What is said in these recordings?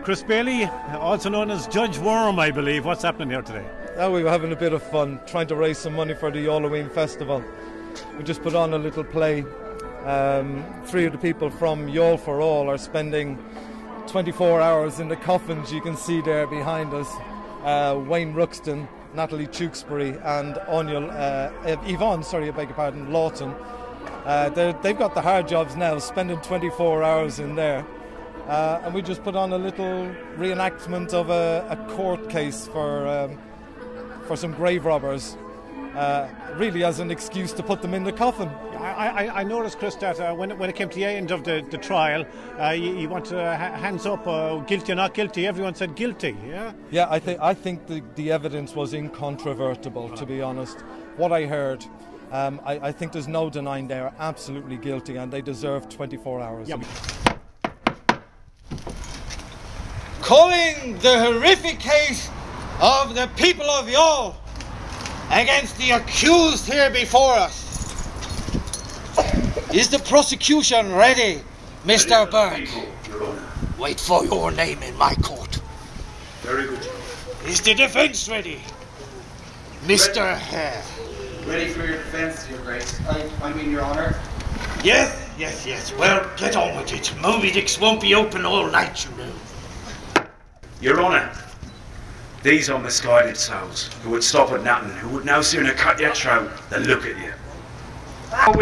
Chris Bailey, also known as Judge Worm, I believe. What's happening here today? We were having a bit of fun, trying to raise some money for the Halloween festival. We just put on a little play. Three of the people from Youghal for All are spending 24 hours in the coffins you can see there behind us. Wayne Ruxton, Nathalie Tweksbury and Yvonne Lawton. They've got the hard jobs now, spending 24 hours in there. And we just put on a little reenactment of a court case for some grave robbers, really as an excuse to put them in the coffin. I noticed, Chris, that when it came to the end of the trial, you want hands up, guilty or not guilty. Everyone said guilty, yeah? Yeah, I think the evidence was incontrovertible, to be honest. What I heard, I think there's no denying they're absolutely guilty and they deserve 24 hours. Yeah. Calling the horrific case of the people of Youghal against the accused here before us. Is the prosecution ready, Mr. Burke? Wait for your name in my court. Very good. Is the defence ready, Mr. Hare? Ready for your defence, Your Grace. I mean, Your Honour. Yes. Well, get on with it. Moby Dicks won't be open all night, you know. Your Honour, these are misguided souls who would stop at nothing, who would no sooner cut your throat than look at you. No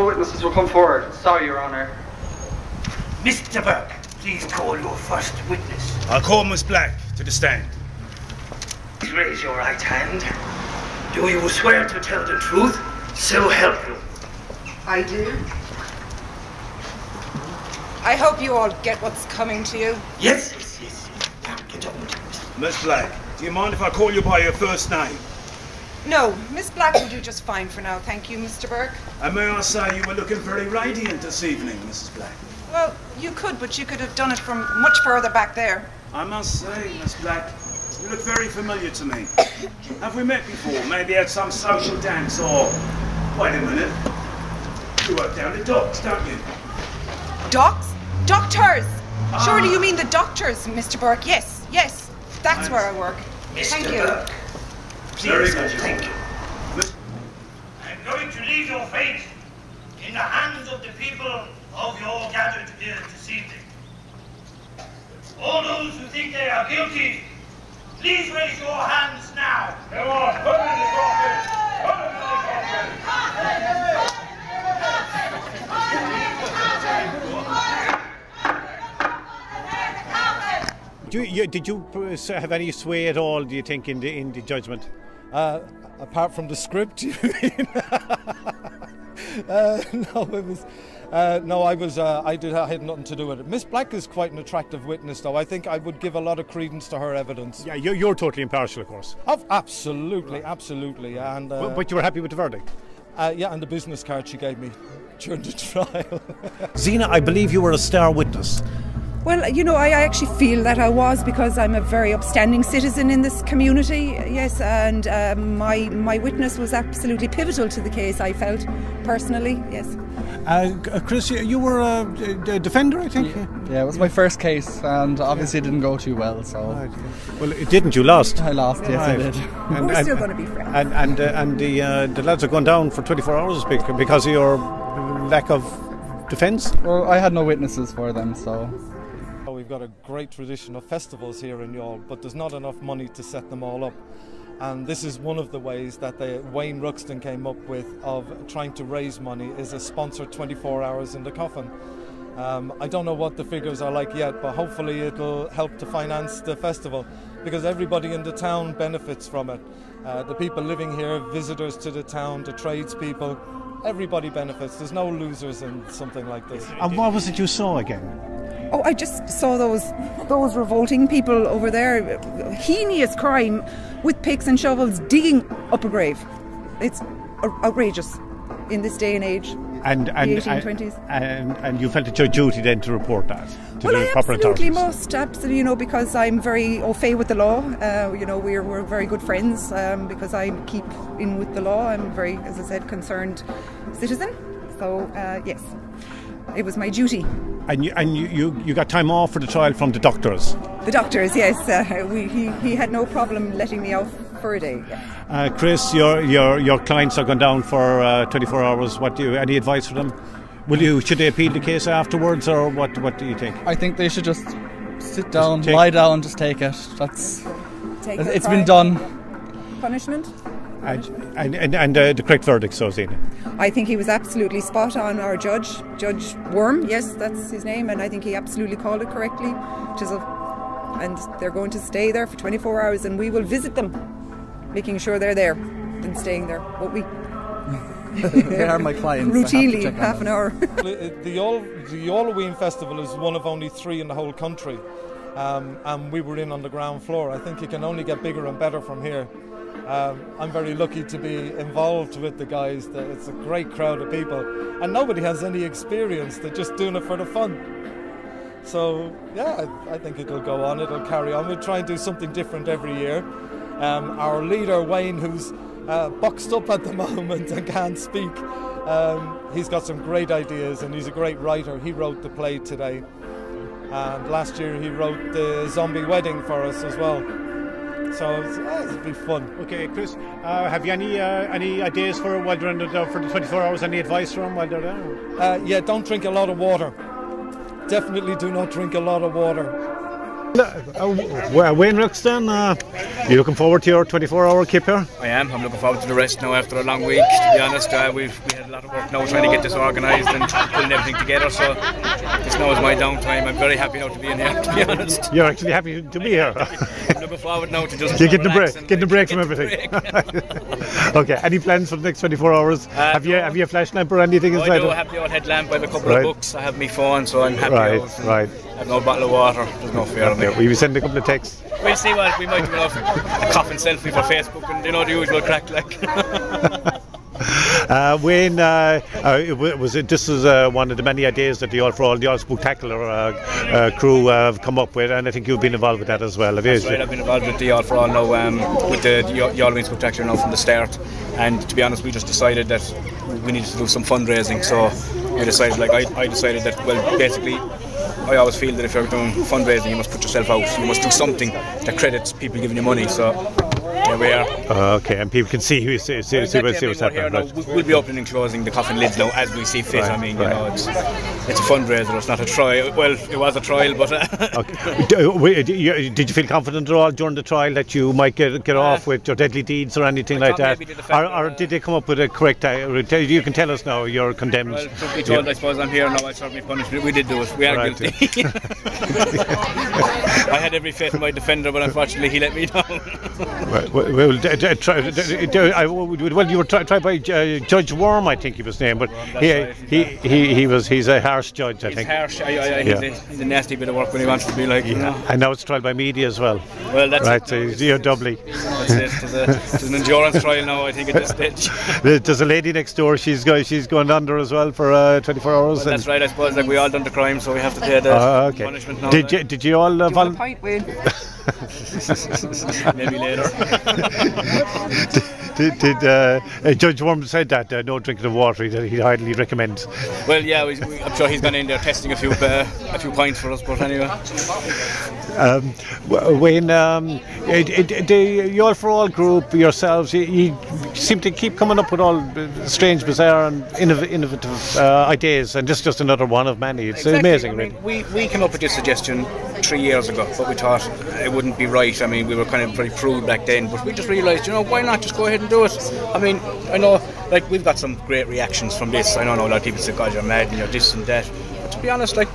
witnesses will come forward. Sorry, Your Honour. Mr. Burke, please call your first witness. I'll call Miss Black to the stand. Please raise your right hand. Do you swear to tell the truth, so help you? I do. I hope you all get what's coming to you. Yes. Get on with it. Miss Black, do you mind if I call you by your first name? No, Miss Black will do just fine for now, thank you, Mr. Burke. And may I say you were looking very radiant this evening, Mrs. Black? Well, you could, but you could have done it from much further back there. I must say, Miss Black, you look very familiar to me. Have we met before? Maybe at some social dance or... Wait a minute. You work down the docks, don't you? Docks? Doctors! Surely you mean the doctors, Mr. Burke? Yes. That's where I work. Thank you. Burke, please, thank you. I'm going to leave your fate in the hands of the people of Youghal gathered here this evening. All those who think they are guilty, please raise your hands now. Come on, put them in the coffin. Put them in the coffin. Did you have any sway at all, do you think, in the judgment? Apart from the script, you mean? I had nothing to do with it. Miss Black is quite an attractive witness, though. I think I would give a lot of credence to her evidence. Yeah, you're totally impartial, of course. Absolutely. And but you were happy with the verdict? Yeah, and the business card she gave me during the trial. Zena, I believe you were a star witness. Well, I actually feel that I was, because I'm a very upstanding citizen in this community, yes, and my witness was absolutely pivotal to the case, I felt, personally, yes. Chris, you were a defender, I think? Yeah, it was my first case, and obviously it didn't go too well, so... Right. Well, it didn't, you lost? I lost, yes, I did. We're still going to be friends. And the lads are going down for 24 hours because of your lack of defence? Well, I had no witnesses for them, so... We've got a great tradition of festivals here in Youghal, but there's not enough money to set them all up. And this is one of the ways that Wayne Ruxton came up with of trying to raise money, is a sponsored 24 hours in the coffin. I don't know what the figures are like yet, but hopefully it'll help to finance the festival, because everybody in the town benefits from it. The people living here, visitors to the town, the tradespeople, everybody benefits. There's no losers in something like this. And what was it you saw again? Oh, I just saw those revolting people over there. Heinous crime with picks and shovels digging up a grave. It's outrageous in this day and age. And the 1820s. And you felt it's your duty then to report that to well, the I proper absolutely authorities. must, absolutely, because I'm very au fait with the law. We're very good friends because I keep in with the law. I'm very, as I said, concerned citizen. So yes, it was my duty. And you got time off for the trial from the doctors? The doctors, yes. He had no problem letting me out for a day. Chris, your clients are gone down for 24 hours. Any advice for them? Should they appeal the case afterwards, or what do you think? I think they should just sit down, lie down, just take it. It's been done. Punishment. And the correct verdict, so Zina. I think he was absolutely spot on. Our Judge Worm, yes, that's his name, and I think he absolutely called it correctly. And they're going to stay there for 24 hours, and we will visit them, making sure they're there and staying there, won't we? They are my clients. Routinely, half an hour. The Halloween Festival is one of only 3 in the whole country, and we were in on the ground floor. I think it can only get bigger and better from here. I'm very lucky to be involved with the guys. It's a great crowd of people, and nobody has any experience. They're just doing it for the fun. So yeah, I think it'll go on. It'll carry on. We'll try and do something different every year. Our leader Wayne, who's boxed up at the moment and can't speak, he's got some great ideas, and he's a great writer. He wrote the play today, and last year he wrote the zombie wedding for us as well. So it'll be fun. Okay, Chris, have you any ideas for while they're for the 24 hours? Any advice for them while they're there? Yeah, don't drink a lot of water. Definitely do not drink a lot of water. Wayne Ruxton, you looking forward to your 24-hour keep here? I am. I'm looking forward to the rest now after a long week. To be honest, we had a lot of work now trying to get this organised and putting everything together. So this now is my downtime. I'm very happy now to be in here. To be honest, you're actually happy to be here. I'm looking forward now to just getting the break from everything. Okay. Any plans for the next 24 hours? Have you a flash lamp or anything inside? I do. I have the old headlamp. I have a couple of books. I have my phone, so I'm happy. Right. I have no bottle of water. There's no fear of me. Will you send a couple of texts? We'll see what we might do. A Coffin selfie for Facebook, and the usual crack like. Wayne, this is one of the many ideas that the All for All, the All Spooktacular crew have come up with, and I think you've been involved with that as well. That's right, I've been involved with the All for All now, with the Halloween Spooktacular now from the start, and to be honest, we just decided that we needed to do some fundraising, so we decided, I decided that, well, basically, I always feel that if you're doing fundraising, you must put yourself out. You must do something that credits people giving you money. So here we are. Okay, and people can see what's happening. Right. We'll be opening and closing the coffin lids now as we see fit. Right, I mean, it's a fundraiser. It's not a trial. Well, it was a trial, but. Okay. Did you feel confident at all during the trial that you might get off with your deadly deeds or anything like that? Or did they come up with a correct? You can tell us now. You're condemned. Well, to be told, I suppose I'm here now. I serve my punishment. We did do it. We are guilty. I had every faith in my defender, but unfortunately he let me down. You were tried by Judge Worm, I think he was named, but he's a harsh judge, I think. He's harsh. He's a nasty bit of work when he wants to be like. And now it's tried by media as well. Well, that's right. So you're doubly. That's it. It's an endurance trial now, I think, at this stage. There's a lady next door. She's going under as well for 24 hours. Well, that's right. I suppose we all done the crime, so we have to pay the punishment now. Did you all volunteer? Maybe later. Did Judge Worm said that no drinking of water he'd hardly recommend? Well, yeah, I'm sure he's gone in there testing a few pints for us, but anyway. Wayne, the All for All group, yourselves, you seem to keep coming up with all strange, bizarre and innovative ideas, and this is just another one of many. It's amazing. I mean, we came up with this suggestion 3 years ago, but we thought it wouldn't be right. I mean, we were kind of very prude back then, but we just realised, why not just go ahead and do it? I mean, I know, we've got some great reactions from this. I know a lot of people say, God, you're mad, and you're this and that. But to be honest, the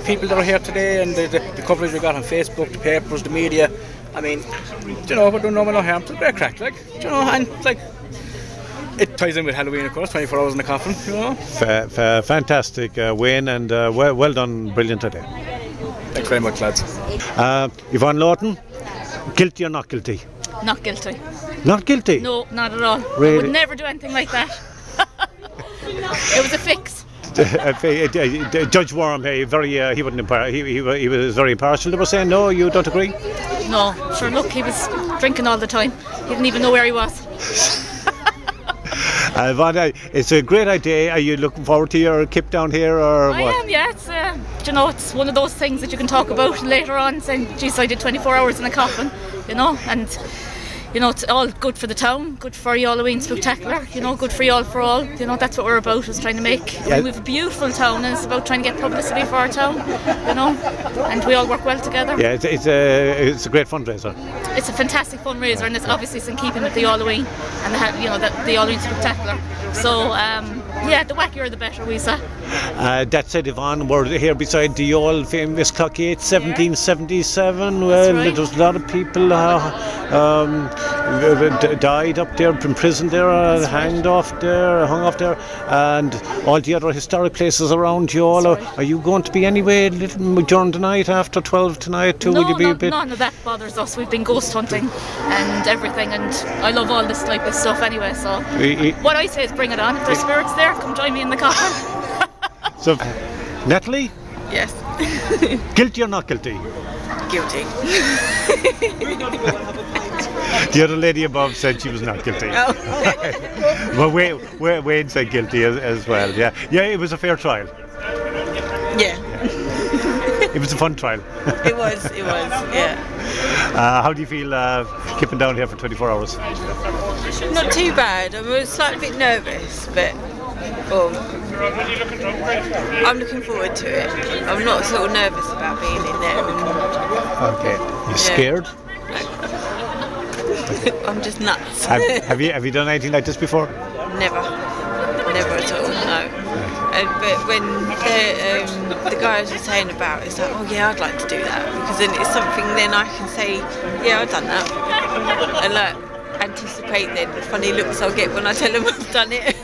people that are here today and the coverage we got on Facebook, the papers, the media, I mean, we're doing no harm. It's a great crack, and it ties in with Halloween, of course, 24 hours in the coffin, Fantastic, Wayne, and well done, brilliant today. Thanks very much, lads. Yvonne Lawton, guilty or not guilty? Not guilty. Not guilty? No, not at all. Really? I would never do anything like that. It was a fix. Judge Worm, he was very impartial. They were saying, no, you don't agree? No, sure, look, he was drinking all the time. He didn't even know where he was. Yvonne, it's a great idea. Are you looking forward to your kip down here, or I what? am, yeah. It's, you know, it's one of those things that you can talk about later on, saying, geez, I did 24 hours in a coffin, you know, and, you know, it's all good for the town, good for Halloween Spooktacular, you know, good for all for all. You know, that's what we're about, is trying to make, we have a beautiful town, and it's about trying to get publicity for our town, you know, and we all work well together. Yeah, it's a great fundraiser. It's a fantastic fundraiser, and it's obviously in keeping with the Halloween and the Halloween Spooktacular. So, yeah, the wackier the better, we say. That said, Yvonne, we're here beside the old famous Clock 8, 1777. Well, right. There's a lot of people died up there, imprisoned there, hanged off there, hung off there, and all the other historic places around Youghal. Right. Are you going to be anyway during the night after 12 tonight too? No, will you be a bit? None of that bothers us. We've been ghost hunting and everything, and I love all this type of stuff anyway. So what I say is, bring it on. If there's spirits there, come join me in the coffin. So, Nathalie? Yes. Guilty or not guilty? Guilty. The other lady above said she was not guilty. Oh. Well, Wayne said guilty as well. Yeah, it was a fair trial. Yeah. It was a fun trial. It was, yeah. How do you feel keeping down here for 24 hours? Not too bad. I'm a slightly bit nervous, but I'm looking forward to it. I'm not sort of nervous about being in there. Okay. You scared? I'm just nuts. Have you done anything like this before? Never at all. No. But when the guys were saying about it, it's like, oh yeah, I'd like to do that, because then it's something then I can say, yeah, I've done that, and like anticipate then the funny looks I'll get when I tell them I've done it.